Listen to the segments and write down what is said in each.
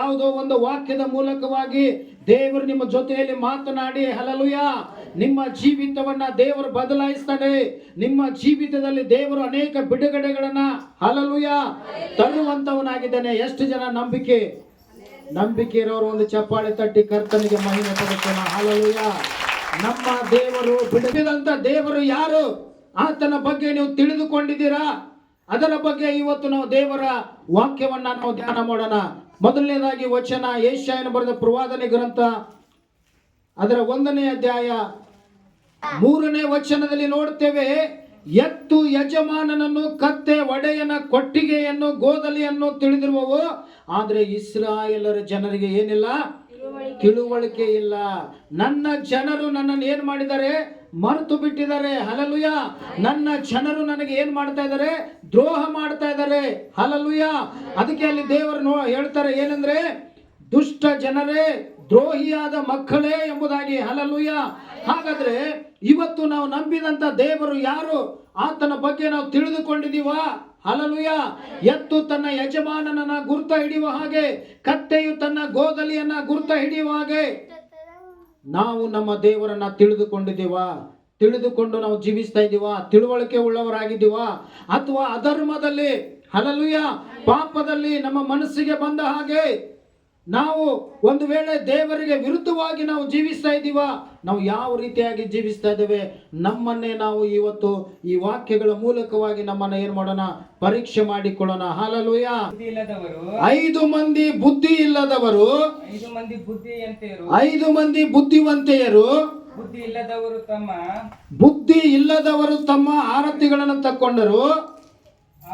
ಯಾವುದೋ ಒಂದು ವಾಕ್ಯದ ಮೂಲಕವಾಗಿ ದೇವರು ನಿಮ್ಮ ಜೊತೆಯಲ್ಲಿ ಮಾತನಾಡಿ ಹಲ್ಲೆಲೂಯ ನಿಮ್ಮ ಜೀವಿತವನ್ನ ದೇವರು ಬದಲಾಯಿಸ್ತಾನೆ. ನಿಮ್ಮ ಜೀವಿತದಲ್ಲಿ ದೇವರು ಅನೇಕ ಬಿಡುಗಡೆಗಳನ್ನ ಹಲ್ಲೆಲೂಯ ತರುವಂತವನಾಗಿದ್ದಾನೆ. ಎಷ್ಟು ಜನ ನಂಬಿಕೆ ಇರೋರು ಒಂದು ಚಪ್ಪಾಳೆ ತಟ್ಟಿ ಕರ್ತನಿಗೆ ಮಹಿಮೆ ಪಡುತ್ತಾನೆ. ಹಲ್ಲೆಲೂಯ. ನಮ್ಮ ದೇವರು ಬಿಡುಗದಂತ ದೇವರು ಯಾರು, ಆತನ ಬಗ್ಗೆ ನೀವು ತಿಳಿದುಕೊಂಡಿದ್ದೀರಾ? ಅದರ ಬಗ್ಗೆ ಇವತ್ತು ನಾವು ದೇವರ ವಾಕ್ಯವನ್ನ ನಾವು ಧ್ಯಾನ ಮಾಡೋಣ. ಮೊದಲನೇದಾಗಿ ವಚನ ಯೆಶಾಯನ ಬರೆದ ಪ್ರವಾದನೆ ಗ್ರಂಥ ಅದರ 1ನೇ ಅಧ್ಯಾಯ 3ನೇ ವಚನದಲ್ಲಿ ನೋಡುತ್ತೇವೆ. ಎತ್ತು ಯಜಮಾನನನ್ನು, ಕತ್ತೆ ಒಡೆಯನ ಕೊಟ್ಟಿಗೆಯನ್ನು, ಗೋದಲಿಯನ್ನು ತಿಳಿದಿರುವವು, ಆದರೆ ಇಸ್ರಾಯೇಲರ ಜನರಿಗೆ ಏನಿಲ್ಲ, ತಿಳುವಳಿಕೆ ಇಲ್ಲ. ನನ್ನ ಜನರು ನನ್ನನ್ನು ಏನ್ ಮಾಡಿದ್ದಾರೆ, ಮರೆತು ಬಿಟ್ಟಿದ್ದಾರೆ. ಹಲ್ಲೆಲೂಯ. ನನ್ನ ಜನರು ನನಗೆ ಏನ್ ಮಾಡ್ತಾ ಇದ್ದಾರೆ, ದ್ರೋಹ ಮಾಡ್ತಾ ಇದ್ದಾರೆ. ಹಲ್ಲೆಲೂಯ. ಅದಕ್ಕೆ ಅಲ್ಲಿ ದೇವರು ಹೇಳ್ತಾರೆ ಏನಂದ್ರೆ, ದುಷ್ಟ ಜನರೇ, ದ್ರೋಹಿಯಾದ ಮಕ್ಕಳೇ ಎಂಬುದಾಗಿ. ಹಲ್ಲೆಲೂಯ. ಹಾಗಾದ್ರೆ ಇವತ್ತು ನಾವು ನಂಬಿದಂತ ದೇವರು ಯಾರು, ಆತನ ಬಗ್ಗೆ ನಾವು ತಿಳಿದುಕೊಂಡಿದೀವಾ? ಹಲ್ಲೆಲೂಯ. ಎತ್ತು ತನ್ನ ಯಜಮಾನನನ್ನ ಗುರುತ ಹಿಡಿಯುವ ಹಾಗೆ, ಕತ್ತೆಯು ತನ್ನ ಗೋದಲಿಯನ್ನ ಗುರುತ ಹಿಡಿಯುವ ಹಾಗೆ ನಾವು ನಮ್ಮ ದೇವರನ್ನ ತಿಳಿದುಕೊಂಡಿದ್ದೀವಾ? ತಿಳಿದುಕೊಂಡು ನಾವು ಜೀವಿಸ್ತಾ ಇದ್ದೀವಾ? ತಿಳುವಳಿಕೆ ಉಳ್ಳವರಾಗಿದ್ದೀವಾ? ಅಥವಾ ಅಧರ್ಮದಲ್ಲಿ, ಹಲ್ಲೆಲೂಯ, ಪಾಪದಲ್ಲಿ ನಮ್ಮ ಮನಸ್ಸಿಗೆ ಬಂದ ಹಾಗೆ ನಾವು ಒಂದು ವೇಳೆ ದೇವರಿಗೆ ವಿರುದ್ಧವಾಗಿ ನಾವು ಜೀವಿಸ್ತಾ ಇದ್ದೀವಾ? ನಾವು ಯಾವ ರೀತಿಯಾಗಿ ಜೀವಿಸ್ತಾ ಇದ್ದೇವೆ? ನಮ್ಮನ್ನೇ ನಾವು ಇವತ್ತು ಈ ವಾಕ್ಯಗಳ ಮೂಲಕವಾಗಿ ನಮ್ಮನ್ನ ಏನ್ ಮಾಡೋಣ, ಪರೀಕ್ಷೆ ಮಾಡಿಕೊಳ್ಳೋಣ. ಹಲ್ಲೆಲೂಯ. 5 ಮಂದಿ ಬುದ್ಧಿ ಇಲ್ಲದವರು, 5 ಮಂದಿ ಬುದ್ಧಿವಂತೆಯರು, 5 ಮಂದಿ ಬುದ್ಧಿವಂತೆಯರು, ಬುದ್ಧಿ ಇಲ್ಲದವರು ತಮ್ಮ ಆರತಿಗಳನ್ನು ತಕ್ಕೊಂಡರು,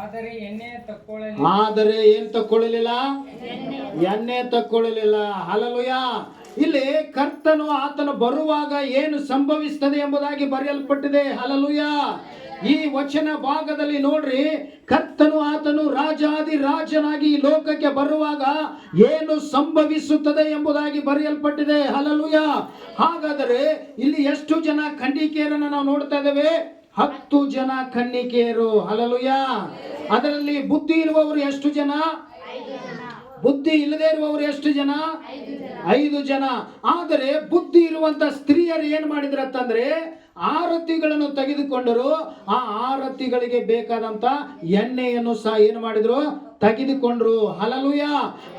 ಆದರೆ ಏನ್ ತಕ್ಕೊಳ್ಳಲಿಲ್ಲ, ಎಣ್ಣೆ ತಕ್ಕೊಳ್ಳಲಿಲ್ಲ. ಹಲ್ಲೆಲೂಯ. ಇಲ್ಲಿ ಕರ್ತನು ಆತನ ಬರುವಾಗ ಏನು ಸಂಭವಿಸ್ತದೆ ಎಂಬುದಾಗಿ ಬರೆಯಲ್ಪಟ್ಟಿದೆ. ಹಲ್ಲೆಲೂಯ. ಈ ವಚನ ಭಾಗದಲ್ಲಿ ನೋಡ್ರಿ, ಕರ್ತನು ಆತನು ರಾಜಾದಿ ರಾಜನಾಗಿ ಈ ಲೋಕಕ್ಕೆ ಬರುವಾಗ ಏನು ಸಂಭವಿಸುತ್ತದೆ ಎಂಬುದಾಗಿ ಬರೆಯಲ್ಪಟ್ಟಿದೆ. ಹಲ್ಲೆಲೂಯ. ಹಾಗಾದರೆ ಇಲ್ಲಿ ಎಷ್ಟು ಜನ ಖಂಡಿಕೆಯರನ್ನು ನಾವು ನೋಡ್ತಾ ಇದ್ದೇವೆ? 10 ಜನ ಕನ್ನಿಕೆಯರು. ಹಲ್ಲೆಲೂಯ. ಅದರಲ್ಲಿ ಬುದ್ಧಿ ಇರುವವರು ಎಷ್ಟು ಜನ? ಬುದ್ಧಿ ಇಲ್ಲದೆ ಇರುವವರು ಎಷ್ಟು ಜನ? 5 ಜನ. ಆದರೆ ಬುದ್ಧಿ ಇರುವಂತ ಸ್ತ್ರೀಯರು ಏನ್ ಮಾಡಿದ್ರಂತಂದ್ರೆ, ಆರತಿಗಳನ್ನು ತೆಗೆದುಕೊಂಡರು. ಆ ಆರತಿಗಳಿಗೆ ಬೇಕಾದಂತ ಎಣ್ಣೆಯನ್ನು ಸಹ ಏನ್ ಮಾಡಿದ್ರು, ತೆಗೆದುಕೊಂಡ್ರು. ಹಲ್ಲೆಲೂಯ.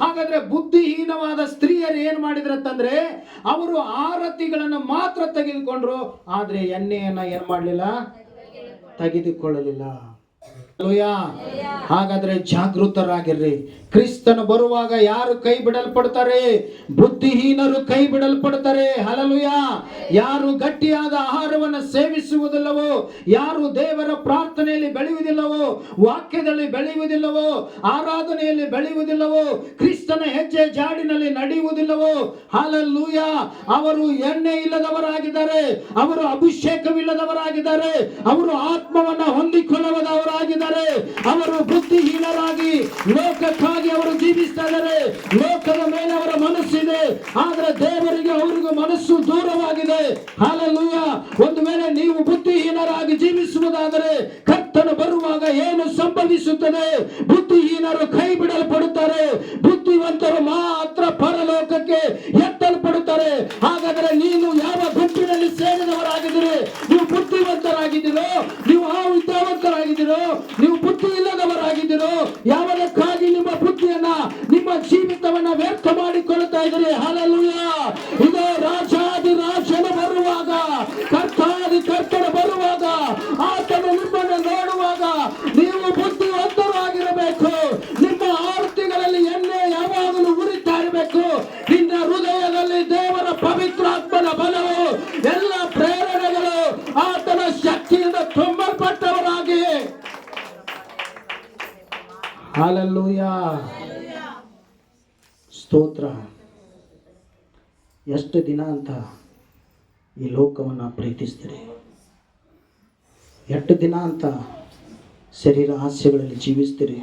ಹಾಗಾದ್ರೆ ಬುದ್ಧಿಹೀನವಾದ ಸ್ತ್ರೀಯರು ಏನ್ ಮಾಡಿದ್ರಂತಂದ್ರೆ, ಅವರು ಆರತಿಗಳನ್ನು ಮಾತ್ರ ತೆಗೆದುಕೊಂಡ್ರು, ಆದ್ರೆ ಎಣ್ಣೆಯನ್ನ ಏನ್ ಮಾಡಲಿಲ್ಲ, ತೆಗೆದುಕೊಳ್ಳಲಿಲ್ಲ. ಹಾಗಾದ್ರೆ ಜಾಗೃತರಾಗಿರ್ರಿ. ಕ್ರಿಸ್ತನ ಬರುವಾಗ ಯಾರು ಕೈ ಬಿಡಲ್ಪಡ್ತಾರೆ? ಬುದ್ಧಿಹೀನರು ಕೈ ಬಿಡಲ್ಪಡ್ತಾರೆ. ಹಲ್ಲೆಲೂಯ. ಯಾರು ಗಟ್ಟಿಯಾದ ಆಹಾರವನ್ನು ಸೇವಿಸುವುದಿಲ್ಲವೋ, ಯಾರು ದೇವರ ಪ್ರಾರ್ಥನೆಯಲ್ಲಿ ಬೆಳೆಯುವುದಿಲ್ಲವೋ, ವಾಕ್ಯದಲ್ಲಿ ಬೆಳೆಯುವುದಿಲ್ಲವೋ, ಆರಾಧನೆಯಲ್ಲಿ ಬೆಳೆಯುವುದಿಲ್ಲವೋ, ಕ್ರಿಸ್ತನ ಹೆಜ್ಜೆ ಜಾಡಿನಲ್ಲಿ ನಡೆಯುವುದಿಲ್ಲವೋ, ಹಲ್ಲೆಲೂಯ, ಅವರು ಎಣ್ಣೆ ಇಲ್ಲದವರಾಗಿದ್ದಾರೆ, ಅವರು ಅಭಿಷೇಕವಿಲ್ಲದವರಾಗಿದ್ದಾರೆ, ಅವರು ಆತ್ಮವನ್ನ ಹೊಂದಿಕೊಳ್ಳದವರಾಗಿದ್ದಾರೆ, ಅವರು ಬುದ್ಧಿಹೀನರಾಗಿ ಲೋಕಕ್ಕಾಗಿ ಅವರು ಜೀವಿಸ್ತಾ ಇದ್ದಾರೆ. ಲೋಕದ ಮೇಲೆ ಅವರ ಮನಸ್ಸಿದೆ, ಆದ್ರೆ ದೇವರಿಗೆ ಅವರಿಗೂ ಮನಸ್ಸು ದೂರವಾಗಿದೆ. ಹಲ್ಲೆಲೂಯ. ಒಂದು ವೇಳೆ ನೀವು ಬುದ್ಧಿಹೀನರಾಗಿ ಜೀವಿಸುವುದಾದರೆ ಕರ್ತನು ಬರುವಾಗ ಏನು ಸಂಭವಿಸುತ್ತದೆ? ಬುದ್ಧಿಹೀನರು ಕೈ ಬಿಡಲ್ಪಡುತ್ತಾರೆ, ಬುದ್ಧಿವಂತರು ಮಾತ್ರ ಪರಲೋಕಕ್ಕೆ ಎತ್ತಲ್ಪಡುತ್ತಾರೆ. ಹಾಗಾದರೆ ನೀನು ಯಾವ ಗುಂಪಿನಲ್ಲಿ ಸೇರಿದವರಾಗಿದ್ದೀರಿ? ನೀವು ಬುದ್ಧಿವಂತರಾಗಿದ್ದೀರೋ, ನೀವು ವಿದ್ಯಾವಂತರಾಗಿದ್ದೀರೋ, ನೀವು ಬುದ್ಧಿ ಇಲ್ಲದವರಾಗಿದ್ದೀರೋ? ಯಾವುದಕ್ಕಾಗಿ ನಿಮ್ಮ ಬುದ್ಧಿಯನ್ನ, ನಿಮ್ಮ ಜೀವಿತವನ್ನ ವ್ಯರ್ಥ ಮಾಡಿಕೊಳ್ಳುತ್ತಾ ಇದ್ದೀರಿ? ಹಲ್ಲೆಲೂಯ. ಇದು ರಾಜಾದಿ ರಾಜನು ಬರುವಾಗ, ಕರ್ತಾದಿ ಕರ್ತನು ಬರುವಾಗ, ಆತನು ನಿಮ್ಮನ್ನು ನೋಡುವಾಗ ನೀವು ಬುದ್ಧಿವಂತರಾಗಿರಬೇಕು. ನಿಮ್ಮ ಆರತಿಗಳಲ್ಲಿ ಎಣ್ಣೆ ಯಾವಾಗಲೂ ಉರಿತಾ ಇರಬೇಕು. ನಿನ್ನ ಹೃದಯದಲ್ಲಿ ದೇವರ ಪವಿತ್ರಾತ್ಮನ ಬಲವು, ಎಲ್ಲ ಪ್ರೇರಣೆಗಳು ಆತನ ಶಕ್ತಿಯಿಂದ ತುಂಬಲ್ಪಟ್ಟವರಾಗಿ. ಹಲ್ಲೆಲೂಯ. ಸ್ತೋತ್ರ. ಎಷ್ಟು ದಿನ ಅಂತ ಈ ಲೋಕವನ್ನು ಪ್ರೀತಿಸ್ತೀರಿ? ಎಷ್ಟು ದಿನ ಅಂತ ಶರೀರ ಆಸೆಗಳಲ್ಲಿ ಜೀವಿಸ್ತೀರಿ?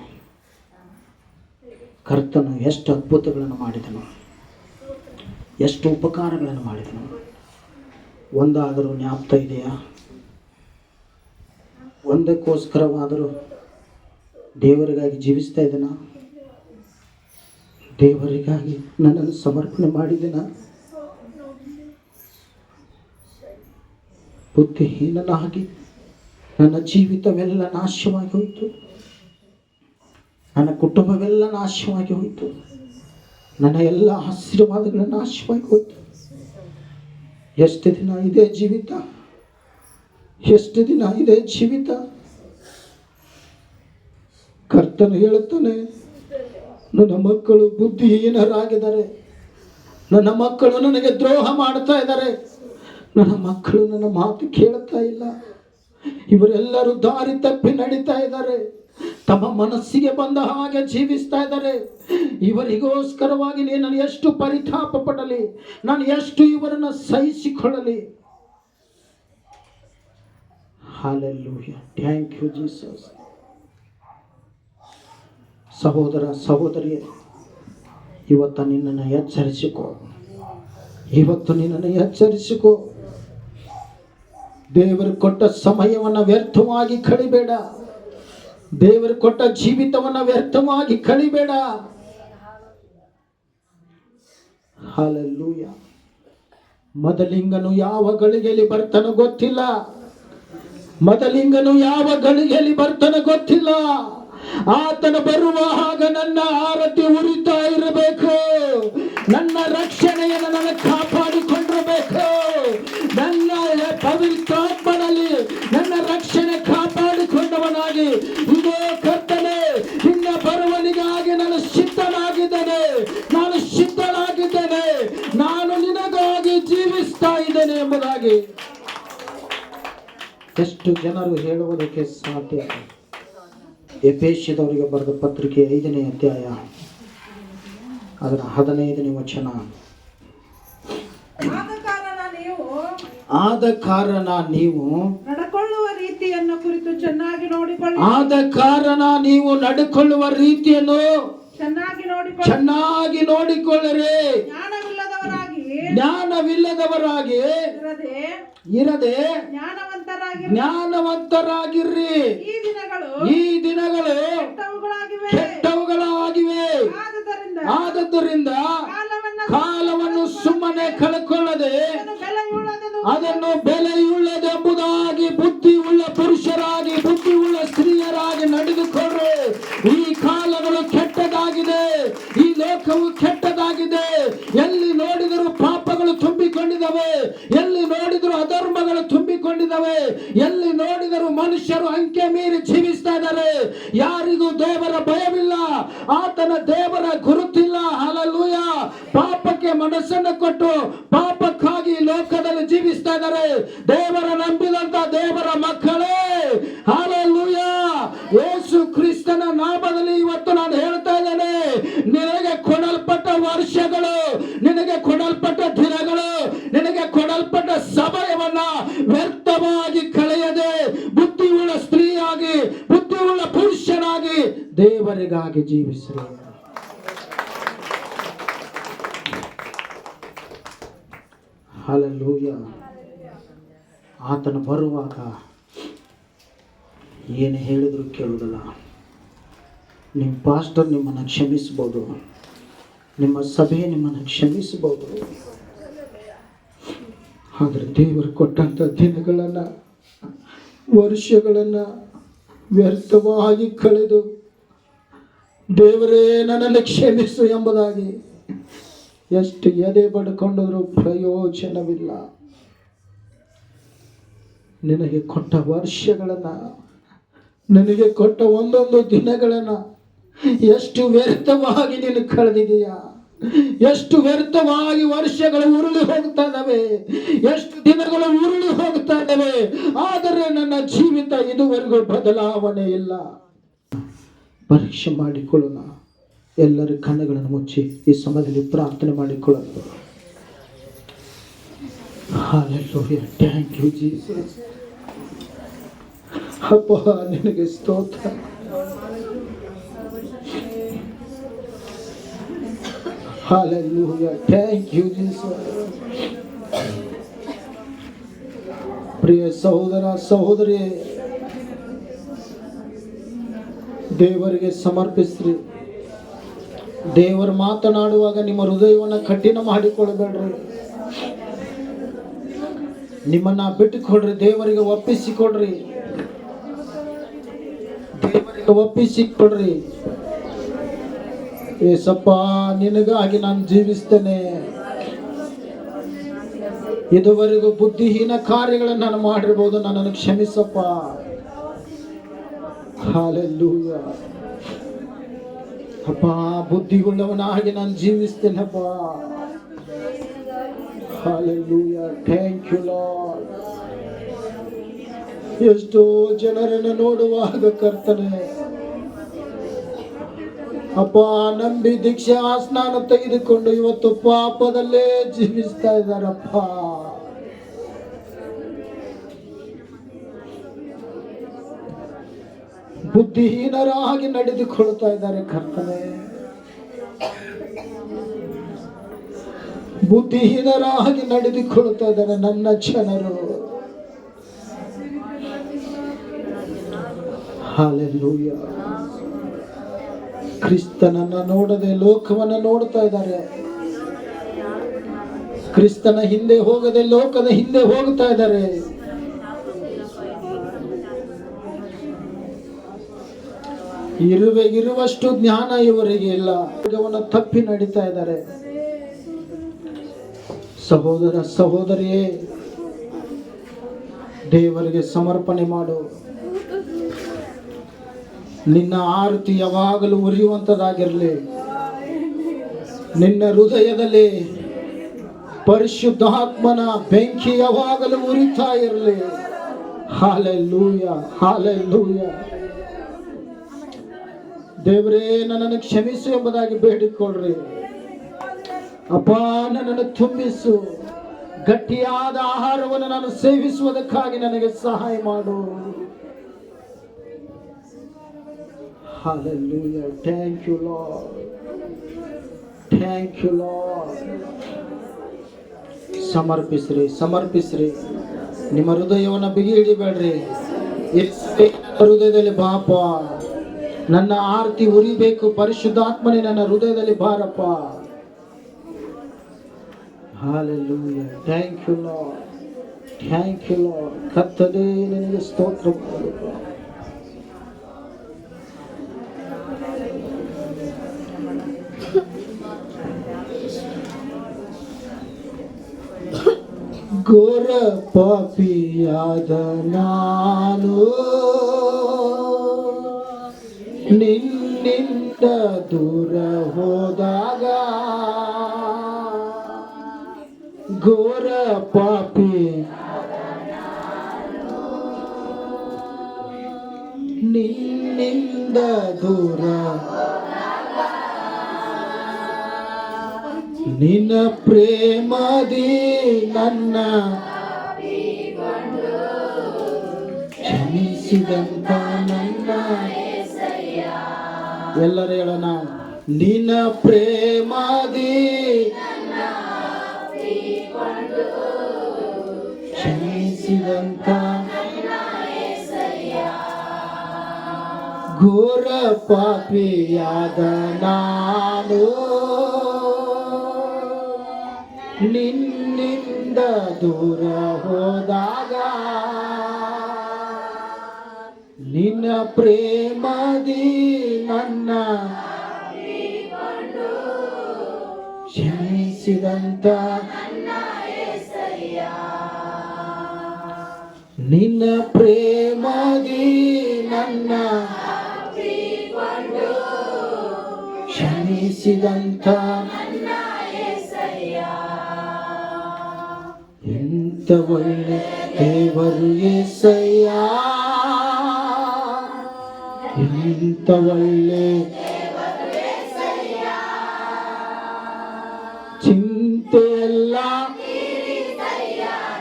ಕರ್ತನು ಎಷ್ಟು ಅದ್ಭುತಗಳನ್ನು ಮಾಡಿದನು, ಎಷ್ಟು ಉಪಕಾರಗಳನ್ನು ಮಾಡಿದನು. ಒಂದಾದರೂ ಜ್ಞಾಪಕ ಇದೆಯಾ? ಒಂದಕ್ಕೋಸ್ಕರವಾದರೂ ದೇವರಿಗಾಗಿ ಜೀವಿಸ್ತಾ ಇದ್ದಾನ? ದೇವರಿಗಾಗಿ ನನ್ನನ್ನು ಸಮರ್ಪಣೆ ಮಾಡಿದಿನ. ಬುದ್ಧಿಹೀನನಾಗಿ ನನ್ನ ಜೀವಿತವೆಲ್ಲ ನಾಶವಾಗಿ ಹೋಯಿತು. ನನ್ನ ಕುಟುಂಬವೆಲ್ಲ ನಾಶವಾಗಿ ಹೋಯಿತು. ನನ್ನ ಎಲ್ಲ ಆಶೀರ್ವಾದಗಳ ನಾಶವಾಗಿ ಹೋಯಿತು. ಎಷ್ಟು ದಿನ ಇದೆ ಜೀವಿತ? ಎಷ್ಟು ದಿನ ಇದೆ ಜೀವಿತ? ಕರ್ತನು ಹೇಳುತ್ತಾನೆ, ನನ್ನ ಮಕ್ಕಳು ಬುದ್ಧಿಹೀನರಾಗಿದ್ದಾರೆ. ನನ್ನ ಮಕ್ಕಳು ನನಗೆ ದ್ರೋಹ ಮಾಡ್ತಾ ಇದ್ದಾರೆ. ನನ್ನ ಮಕ್ಕಳು ನನ್ನ ಮಾತು ಕೇಳುತ್ತಾ ಇಲ್ಲ. ಇವರೆಲ್ಲರೂ ದಾರಿ ತಪ್ಪಿ ನಡೀತಾ ಇದ್ದಾರೆ. ತಮ್ಮ ಮನಸ್ಸಿಗೆ ಬಂದ ಹಾಗೆ ಜೀವಿಸ್ತಾ ಇದ್ದಾರೆ. ಇವರಿಗೋಸ್ಕರವಾಗಿ ನಾನು ಎಷ್ಟು ಪರಿತಾಪ ಪಡಲಿ, ನಾನು ಎಷ್ಟು ಇವರನ್ನು ಸಹಿಸಿಕೊಳ್ಳಲಿ. Hallelujah, thank you Jesus. ಸಹೋದರ ಸಹೋದರಿ, ಇವತ್ತು ನಿನ್ನನ್ನು ಎಚ್ಚರಿಸಿಕೋ. ಇವತ್ತು ನಿನ್ನನ್ನು ಎಚ್ಚರಿಸಿಕೋ. ದೇವರು ಕೊಟ್ಟ ಸಮಯವನ್ನು ವ್ಯರ್ಥವಾಗಿ ಕಳಿಬೇಡ. ದೇವರು ಕೊಟ್ಟ ಜೀವಿತವನ್ನು ವ್ಯರ್ಥವಾಗಿ ಕಳಿಬೇಡ. ಹಲ್ಲೆಲೂಯಾ. ಮೊದಲಿಂಗನು ಯಾವ ಗಳಿಗೆಯಲ್ಲಿ ಬರ್ತಾನೋ ಗೊತ್ತಿಲ್ಲ. ಮೊದಲಿಂಗನು ಯಾವ ಗಳಿಗೆಯಲ್ಲಿ ಬರ್ತಾನೋ ಗೊತ್ತಿಲ್ಲ. ಆತನ ಬರುವಾಗ ನನ್ನ ಆರತಿ ಉರಿತಾ ಇರಬೇಕು. ನನ್ನ ರಕ್ಷಣೆಯನ್ನು ನಾನು ಕಾಪಾಡಿಕೊಂಡಿರಬೇಕು. ನನ್ನ ಪವಿತ್ರಾತ್ಮನಲ್ಲಿ ನನ್ನ ರಕ್ಷಣೆ ಕಾಪಾಡಿಕೊಂಡವನಾಗಿ, ಇದೇ ಕರ್ತನೆ ನಿನ್ನ ಬರುವನಿಗಾಗಿ ನಾನು ಸಿದ್ಧನಾಗಿದ್ದೇನೆ. ನಾನು ಸಿದ್ಧನಾಗಿದ್ದೇನೆ. ನಾನು ನಿನಗಾಗಿ ಜೀವಿಸ್ತಾ ಇದ್ದೇನೆ ಎಂಬುದಾಗಿ ಎಷ್ಟು ಜನರು ಹೇಳುವುದಕ್ಕೆ ಸಾಧ್ಯ? ಎಫೆಸದವರಿಗೆ ಬರೆದ ಪತ್ರಿಕೆ 5ನೇ ಅಧ್ಯಾಯ ಅದರ 15ನೇ ವಚನ. ಆದ ಕಾರಣ ನೀವು ನಡ್ಕೊಳ್ಳುವ ರೀತಿಯನ್ನು ಕುರಿತು ಚೆನ್ನಾಗಿ ನೋಡಿಕೊಳ್ಳಿ. ಆದ ಕಾರಣ ನೀವು ನಡ್ಕೊಳ್ಳುವ ರೀತಿಯನ್ನು ಚೆನ್ನಾಗಿ ನೋಡಿಕೊಳ್ಳಿರಿ. ಜ್ಞಾನವಿಲ್ಲದವರಾಗಿ ಇರದೆ ಜ್ಞಾನವಂತರಾಗಿರ್ರಿ. ಈ ದಿನಗಳು ಕೆಟ್ಟವುಗಳಾಗಿವೆ. ಆದದ್ದರಿಂದ ಕಾಲವನ್ನು ಸುಮ್ಮನೆ ಕಳ್ಕೊಳ್ಳದೆ ಅದನ್ನು ಬೆಲೆಯುಳ್ಳದೆಂಬುದಾಗಿ ಬುದ್ಧಿಯುಳ್ಳ ಪುರುಷರಾಗಿ ಬುದ್ಧಿಯುಳ್ಳ ಸ್ತ್ರೀಯರಾಗಿ ನಡೆದುಕೊಳ್ಳ್ರಿ. ಈ ಕಾಲಗಳು ಕೆಟ್ಟದಾಗಿದೆ. ಈ ಲೋಕವು ಕೆಟ್ಟದಾಗಿದೆ. ಎಲ್ಲಿ ನೋಡಿದರೂ ಪಾಪಗಳು ತುಂಬಿಕೊಂಡಿದ್ದಾವೆ. ಎಲ್ಲಿ ನೋಡಿದರೂ ಅಧರ್ಮಗಳು ತುಂಬಿಕೊಂಡಿದ್ದಾವೆ. ಎಲ್ಲಿ ನೋಡಿದರೂ ಮನುಷ್ಯರು ಅಂಕೆ ಮೀರಿ ಜೀವಿಸ್ತಾ ಇದ್ದಾರೆ. ಯಾರಿಗೂ ದೇವರ ಭಯವಿಲ್ಲ. ಆತನ ದೇವರ ಗುರುತಿಲ್ಲ. ಹಲ್ಲೆಲೂಯಾ. ಪಾಪಕ್ಕೆ ಮನಸ್ಸನ್ನು ಕೊಟ್ಟು ಪಾಪಕ್ಕಾಗಿ ಲೋಕದಲ್ಲಿ ಜೀವಿಸ್ತಾ ಇದ್ದಾರೆ. ದೇವರ ನಂಬಿದಂತ ದೇವರ ಮಕ್ಕಳೇ, ಹಲ್ಲೆಲೂಯಾ, ಯೇಸು ಕ್ರಿಸ್ತನ ನಾಮದಲ್ಲಿ ಇವತ್ತು ನಾನು ಹೇಳ್ತಾ ಇದ್ದೇನೆ, ನಿನಗೆ ಕೊಡಲ್ಪಟ್ಟ ವರ್ಷಗಳು, ನಿನಗೆ ಕೊಡಲ್ಪಟ್ಟ ದಿನಗಳು, ನಿನಗೆ ಕೊಡಲ್ಪಟ್ಟ ಸಮಯವನ್ನ ವ್ಯರ್ಥವಾಗಿ ಕಳೆಯದೆ ಬುದ್ಧಿಯುಳ್ಳ ಸ್ತ್ರೀಯಾಗಿ ಬುದ್ಧಿಯುಳ್ಳ ಪುರುಷನಾಗಿ ದೇವರಿಗಾಗಿ ಜೀವಿಸಿರಿ. ಹಲ್ಲೆಲೂಯಾ. ಆತನ ಬರುವಾಗ ಏನು ಹೇಳಿದ್ರು ಕೇಳುವುದಿಲ್ಲ. ನಿಮ್ಮ ಪಾಸ್ಟರ್ ನಿಮ್ಮನ್ನು ಕ್ಷಮಿಸ್ಬೋದು, ನಿಮ್ಮ ಸಭೆ ನಿಮ್ಮನ್ನು ಕ್ಷಮಿಸಬಹುದು. ಆದರೆ ದೇವರು ಕೊಟ್ಟಂಥ ದಿನಗಳನ್ನು, ವರ್ಷಗಳನ್ನು ವ್ಯರ್ಥವಾಗಿ ಕಳೆದು ದೇವರೇ ನನ್ನನ್ನು ಕ್ಷಮಿಸು ಎಂಬುದಾಗಿ ಎಷ್ಟು ಎದೆ ಬಡ್ಕೊಂಡ್ರೂ ಪ್ರಯೋಜನವಿಲ್ಲ. ನಿನಗೆ ಕೊಟ್ಟ ವರ್ಷಗಳನ್ನು, ನಿನಗೆ ಕೊಟ್ಟ ಒಂದೊಂದು ದಿನಗಳನ್ನು ಎಷ್ಟು ವ್ಯರ್ಥವಾಗಿ ನೀನು ಕಳೆದಿದೆಯಾ? ಎಷ್ಟು ವ್ಯರ್ಥವಾಗಿ ವರ್ಷಗಳು ಉರುಳಿ ಹೋಗ್ತಾ ಇದ್ದಾವೆ, ಎಷ್ಟು ದಿನಗಳು ಉರುಳಿ ಹೋಗ್ತಾ ಇದ್ದಾವೆ. ಆದರೆ ನನ್ನ ಜೀವಿತ ಇದುವರೆಗೂ ಬದಲಾವಣೆ ಇಲ್ಲ. ಪರೀಕ್ಷೆ ಮಾಡಿಕೊಳ್ಳೋಣ. ಎಲ್ಲರ ಕಣ್ಣುಗಳನ್ನು ಮುಚ್ಚಿ ಈ ಸಮಯದಲ್ಲಿ ಪ್ರಾರ್ಥನೆ ಮಾಡಿಕೊಳ್ಳೋಣ. Hallelujah, thank you Jesus. ಅಪ್ಪ, ನಿನಗೆ ಸ್ತೋತ್ರ. Hallelujah, thank you Jesus. ಪ್ರಿಯ ಸಹೋದರ ಸಹೋದರಿ, ದೇವರಿಗೆ ಸಮರ್ಪಿಸ್ರಿ. ದೇವರು ಮಾತನಾಡುವಾಗ ನಿಮ್ಮ ಹೃದಯವನ್ನು ಕಠಿಣ ಮಾಡಿಕೊಳ್ಳಬೇಡ್ರಿ. ನಿಮ್ಮನ್ನ ಬಿಟ್ಟುಕೊಡ್ರಿ, ದೇವರಿಗೆ ಒಪ್ಪಿಸಿಕೊಡ್ರಿ, ದೇವರಿಗೆ ಒಪ್ಪಿಸಿಕೊಡ್ರಿ. ಏಸಪ್ಪ, ನಿನಗಾಗಿ ನಾನು ಜೀವಿಸ್ತೇನೆ. ಇದುವರೆಗೂ ಬುದ್ಧಿಹೀನ ಕಾರ್ಯಗಳನ್ನು ನಾನು ಮಾಡಿರ್ಬೋದು, ನನ್ನನ್ನು ಕ್ಷಮಿಸಪ್ಪ. ಹಲ್ಲೆಲೂಯಾ. ಅಪ್ಪ, ಬುದ್ಧಿಯುಳ್ಳವನಾಗಿ ನಾನು ಜೀವಿಸ್ತೇನಪ್ಪ. ಹಲ್ಲೆಲೂಯಾ. Thank you lord. ಎಷ್ಟೋ ಜನರನ್ನು ನೋಡುವಾಗ ಕರ್ತನೆ ಅಪ್ಪ, ನಂಬಿ ದೀಕ್ಷಾ ಸ್ನಾನ ತೆಗೆದುಕೊಂಡು ಇವತ್ತು ಪಾಪದಲ್ಲೇ ಜೀವಿಸ್ತಾ ಇದ್ದಾರಪ್ಪ. ಬುದ್ಧಿಹೀನರಾಗಿ ನಡೆದುಕೊಳ್ತಾ ಇದ್ದಾರೆ ಕರ್ತನೆ. ಬುದ್ಧಿಹೀನರಾಗಿ ನಡೆದುಕೊಳ್ತಾ ಇದ್ದಾರೆ ನನ್ನ ಜನರು. ಹಲ್ಲೆಲೂಯಾ. ಕ್ರಿಸ್ತನನ್ನ ನೋಡದೆ ಲೋಕವನ್ನ ನೋಡ್ತಾ ಇದ್ದಾರೆ. ಕ್ರಿಸ್ತನ ಹಿಂದೆ ಹೋಗದೆ ಲೋಕದ ಹಿಂದೆ ಹೋಗ್ತಾ ಇದ್ದಾರೆ. ಇರುವಷ್ಟು ಜ್ಞಾನ ಇವರಿಗೆ ಇಲ್ಲ. ಮಾರ್ಗವನ್ನು ತಪ್ಪಿ ನಡೀತಾ ಇದ್ದಾರೆ. ಸಹೋದರ ಸಹೋದರಿಯೇ, ದೇವರಿಗೆ ಸಮರ್ಪಣೆ ಮಾಡು. ನಿನ್ನ ಆರತಿ ಯಾವಾಗಲೂ ಉರಿಯುವಂಥದ್ದಾಗಿರಲಿ. ನಿನ್ನ ಹೃದಯದಲ್ಲಿ ಪರಿಶುದ್ಧಾತ್ಮನ ಬೆಂಕಿ ಯಾವಾಗಲೂ ಉರಿತಾ ಇರಲಿ. Hallelujah, hallelujah. ದೇವರೇ, ನನ್ನನ್ನು ಕ್ಷಮಿಸು ಎಂಬುದಾಗಿ ಬೇಡಿಕೊಳ್ಳ್ರಿ. ಅಪ್ಪ, ನನ್ನನ್ನು ತುಂಬಿಸು. ಗಟ್ಟಿಯಾದ ಆಹಾರವನ್ನು ನಾನು ಸೇವಿಸುವುದಕ್ಕಾಗಿ ನನಗೆ ಸಹಾಯ ಮಾಡು. Hallelujah. Thank you, Lord. Thank you, Lord. ಸಮರ್ಪಿಸ್ರಿ, ಸಮರ್ಪಿಸ್ರಿ. ನಿಮ್ಮ ಹೃದಯವನ್ನು ಬಿಗಿ ಹಿಡಿಬೇಡ್ರಿ. ಹೃದಯದಲ್ಲಿ ಬಾಪ, ನನ್ನ ಆರತಿ ಉರಿಬೇಕು. ಪರಿಶುದ್ಧಾತ್ಮನೇ ನನ್ನ ಹೃದಯದಲ್ಲಿ ಬಾರಪ್ಪ. Hallelujah. Thank you, Lord. Thank you, Lord. ಕರ್ತನೇ, ನಿನಗೆ ಸ್ತೋತ್ರ. ಘೋರ ಪಾಪಿಯಾದ ನಾನು ನಿನ್ನಿಂದ ದೂರ ಹೋದಾಗ, ಘೋರ ಪಾಪಿ ನಿನ್ನಿಂದ ದೂರ, ನಿನ್ನ ಪ್ರೇಮದಿ ನನ್ನ ಕ್ಷಮಿಸಿದಂತ ನನ್ನ, ಎಲ್ಲರೂ ಹೇಳೋಣ, ನಿನ್ನ ಪ್ರೇಮದಿ ಕ್ಷಮಿಸಿದಂತ ಘೋರ ಪಾಪಿಯಾದ ನಾನು ನಿನ್ನಿಂದ ದೂರ ಹೋದಾಗ, ನಿನ್ನ ಪ್ರೇಮದಿ ನನ್ನ ಕ್ಷಮಿಸಿದಂತ, ನಿನ್ನ ಪ್ರೇಮದಿ ನನ್ನ ಕ್ಷಮಿಸಿದಂತ, ಎಂತ ಒಳ್ಳೆ ದೇವರು యేసయ్య, ಎಂತ ಒಳ್ಳೆ ಚಿಂತೆಯೆಲ್ಲ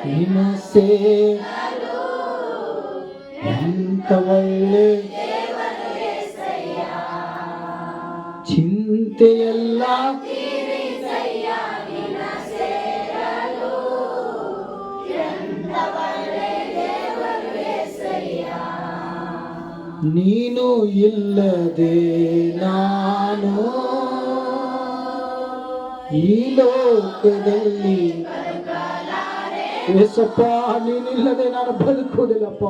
ನಿನ್ನ ಸೇರಲು, ಎಂತ ಒಳ್ಳೆ ಚಿಂತೆಯೆಲ್ಲ ನೀನು ಇಲ್ಲದೆ ನಾನು ಈ ಲೋಕದಲ್ಲಿ ಏಸಪ್ಪ, ನೀನಿಲ್ಲದೆ ನಾನು ಬದುಕುವುದಿಲ್ಲಪ್ಪ.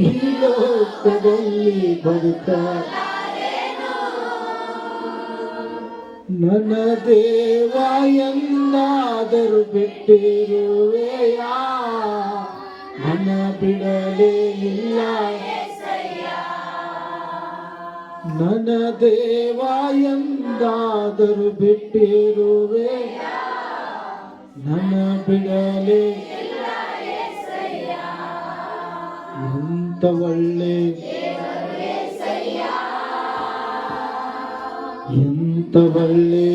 ಈ ಲೋಕದಲ್ಲಿ ಬದುಕ ನನ್ನ ದೇವ ಎಂದಾದರೂ ಬಿಟ್ಟಿರುವೆಯಾ? ನನ್ನ ಬಿಡಲೇ ಇಲ್ಲ ನನ್ನ ದೇವ ಎಂದಾದರೂ ಬಿಟ್ಟಿರುವೆ, ನನ್ನ ಬಿಡಲೇ. ಎಂತ ಒಳ್ಳೆ ಎಂತ ಒಳ್ಳೆ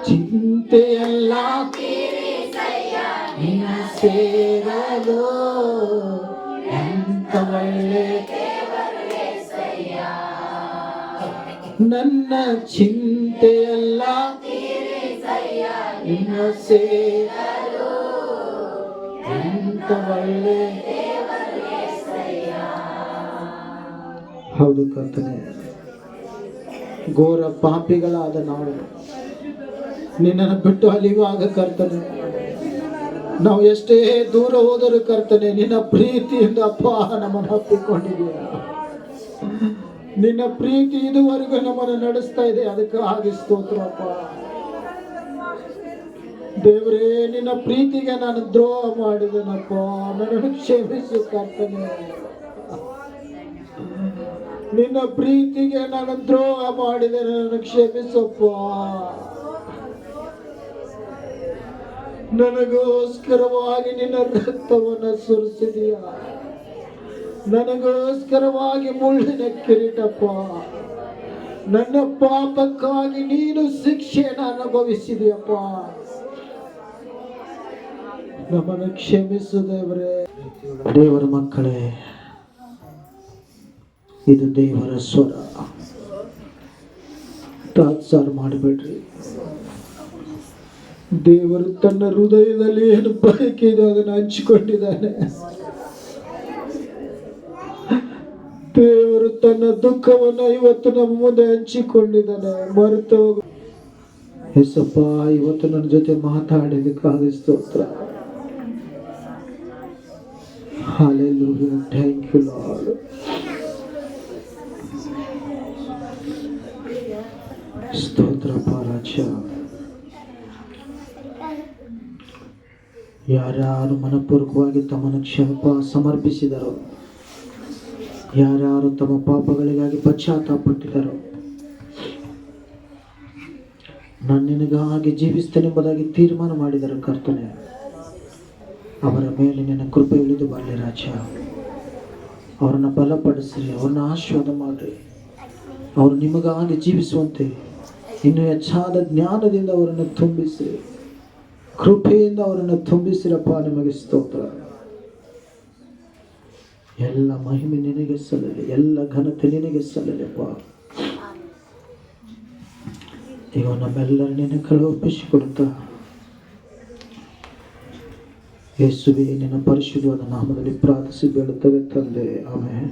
ಚಿಂತೆಯಲ್ಲ ನಿನ್ನ ಸೇರಲು. ಎಂತ ಒಳ್ಳೆ ನನ್ನ ಚಿಂತೆಯಲ್ಲ ನಿನ್ನ ಸೇರಲು. ಎಂತ ಒಳ್ಳೆ. ಹೌದು ಕರ್ತನೇ, ಘೋರ ಪಾಪಿಗಳಾದ ನಾವು ನಿನ್ನನ್ನು ಬಿಟ್ಟು ಅಲಿಯುವಾಗ ಕರ್ತನೆ, ನಾವು ಎಷ್ಟೇ ದೂರ ಹೋದರೂ ಕರ್ತನೆ, ನಿನ್ನ ಪ್ರೀತಿಯಿಂದ ಅಪ್ಪ ನಮ್ಮನ್ನು ಅಪ್ಪಿಕೊಂಡಿದೆಯಾ. ನಿನ್ನ ಪ್ರೀತಿ ಇದುವರೆಗೂ ನಮ್ಮನ್ನು ನಡೆಸ್ತಾ ಇದೆ, ಅದಕ್ಕಾಗಿ ಸ್ತೋತ್ರಪ್ಪ. ದೇವರೇ, ನಿನ್ನ ಪ್ರೀತಿಗೆ ನಾನು ದ್ರೋಹ ಮಾಡಿದೆನಪ್ಪ, ನನ್ನನ್ನು ಕ್ಷಮಿಸು ಕರ್ತನೆ. ನಿನ್ನ ಪ್ರೀತಿಗೆ ನಾನು ದ್ರೋಹ ಮಾಡಿದೆ, ನನ್ನನ್ನು ಕ್ಷಮಿಸಪ್ಪ. ನನಗೋಸ್ಕರವಾಗಿ ನಿನ್ನ ರಕ್ತವನ್ನು ಸುರಿಸಿದೀಯ, ನನಗೋಸ್ಕರವಾಗಿ ಮುಳ್ಳಿನ ಕಿರೀಟಪ್ಪ. ನನ್ನ ಪಾಪಕ್ಕಾಗಿ ನೀನು ಶಿಕ್ಷೆಯನ್ನು ಅನುಭವಿಸಿದೆಯಪ್ಪ. ನಮ್ಮನ್ನು ಕ್ಷಮಿಸು ದೇವರೇ. ದೇವರ ಮಕ್ಕಳೇ, ಇದು ದೇವರ ಸ್ವರ, ತಾತ್ಸಾರ ಮಾಡಬೇಡ್ರಿ. ದೇವರು ತನ್ನ ಹೃದಯದಲ್ಲಿ ಏನು ಬಯಕೆ ಇದೆ ಅದನ್ನು ಹಂಚಿಕೊಂಡಿದ್ದಾನೆ. ದೇವರು ತನ್ನ ದುಃಖವನ್ನು ಇವತ್ತು ನಮ್ಮ ಮುಂದೆ ಹಂಚಿಕೊಂಡಿದ್ದಾನೆ. ಮರೆತು ಹೋಗು ಯೇಸಪ್ಪ, ಇವತ್ತು ನನ್ನ ಜೊತೆ ಮಾತಾಡಿದಕ್ಕಾಗಿ ಸ್ತೋತ್ರ. Hallelujah, thank you lord. ಸ್ತೋತ್ರ ರಾಜ. ಯಾರ್ಯಾರು ಮನಪೂರ್ವಕವಾಗಿ ತಮ್ಮನ್ನು ಸಮರ್ಪಿಸಿದರೋ, ಯಾರ್ಯಾರು ತಮ್ಮ ಪಾಪಗಳಿಗಾಗಿ ಪಶ್ಚಾತ್ತಾಪಟ್ಟಿದ್ದಾರೋ, ನಾನು ನಿನಗಾಗಿ ಜೀವಿಸ್ತೇನೆಂಬುದಾಗಿ ತೀರ್ಮಾನ ಮಾಡಿದರು ಕರ್ತನೆ, ಅವರ ಮೇಲೆ ನಿನ್ನ ಕೃಪೆ ಇಳಿದು ಬರಲಿ ರಾಜ. ಅವರನ್ನು ಬಲಪಡಿಸ್ರಿ, ಅವ್ರನ್ನ ಆಶೀರ್ವಾದ ಮಾಡಿರಿ. ಅವರು ನಿಮಗಾಗಿ ಜೀವಿಸುವಂತೆ ಇನ್ನೂ ಹೆಚ್ಚಾದ ಜ್ಞಾನದಿಂದ ಅವರನ್ನು ತುಂಬಿಸಿರಿ, ಕೃಪೆಯಿಂದ ಅವರನ್ನು ತುಂಬಿಸಿರಪ್ಪ. ನಿಮಗೆ ಸ್ತೋತ್ರ. ಎಲ್ಲ ಮಹಿಮೆ ನಿನಗೆ ಸಲ್ಲಲಿ, ಎಲ್ಲ ಘನತೆ ನಿನಗೆ ಸಲ್ಲಲಿಪ್ಪ. ಈಗ ನಮ್ಮೆಲ್ಲರ ನಿನ್ನ ಕಡೆ ಒಪ್ಪಿಸಿಕೊಡುತ್ತಾ, ಯೇಸುವೇ ನಿನ್ನ ಪರಿಶುದ್ಧವಾದ ನಾಮದಲ್ಲಿ ಪ್ರಾರ್ಥಿಸಿ ಬೇಡುತ್ತೇವೆ ತಂದೆ, ಆಮೆನ್.